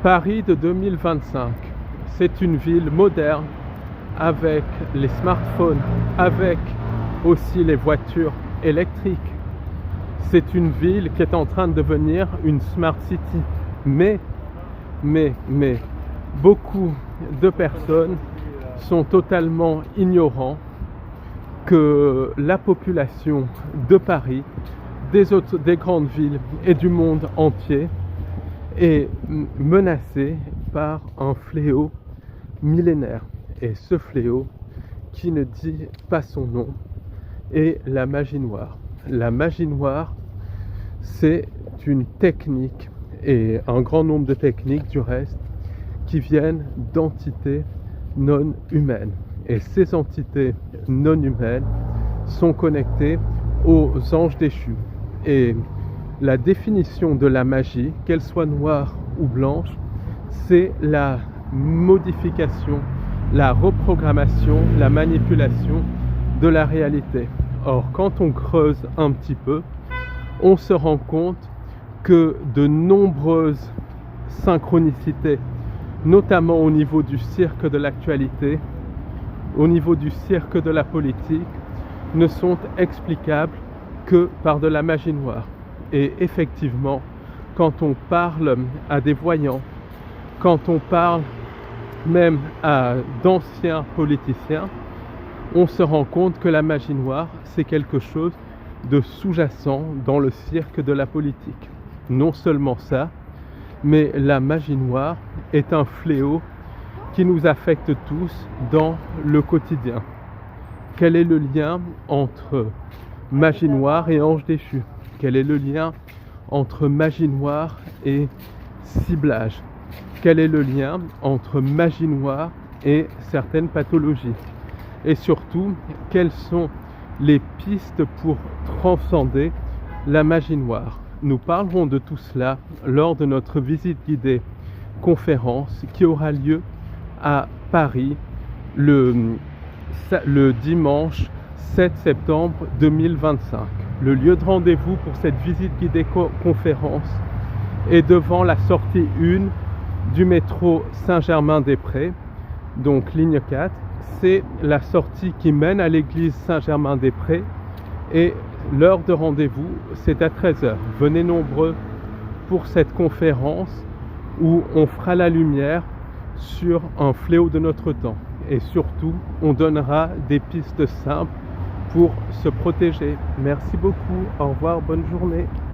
Paris de 2025, c'est une ville moderne avec les smartphones, avec aussi les voitures électriques. C'est une ville qui est en train de devenir une smart city. Mais, beaucoup de personnes sont totalement ignorants que la population de Paris, des grandes villes et du monde entier est menacée par un fléau millénaire. Et ce fléau, qui ne dit pas son nom, est la magie noire. La magie noire, c'est une technique, et un grand nombre de techniques du reste, qui viennent d'entités non humaines. Et ces entités non humaines sont connectées aux anges déchus. Et la définition de la magie, qu'elle soit noire ou blanche, c'est la modification, la reprogrammation, la manipulation de la réalité. Or, quand on creuse un petit peu, on se rend compte que de nombreuses synchronicités, notamment au niveau du cirque de l'actualité, au niveau du cirque de la politique, ne sont explicables que par de la magie noire. Et effectivement, quand on parle à des voyants, quand on parle même à d'anciens politiciens, on se rend compte que la magie noire, c'est quelque chose de sous-jacent dans le cirque de la politique. Non seulement ça, mais la magie noire est un fléau qui nous affecte tous dans le quotidien. Quel est le lien entre magie noire et ange déchu? Quel est le lien entre magie noire et ciblage? Quel est le lien entre magie noire et certaines pathologies? Et surtout, quelles sont les pistes pour transcender la magie noire? Nous parlerons de tout cela lors de notre visite guidée conférence qui aura lieu à Paris le dimanche 7 septembre 2025. Le lieu de rendez-vous pour cette visite guidée conférence est devant la sortie 1 du métro Saint-Germain-des-Prés, donc ligne 4. C'est la sortie qui mène à l'église Saint-Germain-des-Prés et l'heure de rendez-vous, c'est à 13h. Venez nombreux pour cette conférence où on fera la lumière sur un fléau de notre temps. Et surtout, on donnera des pistes simples pour se protéger. Merci beaucoup. Au revoir. Bonne journée.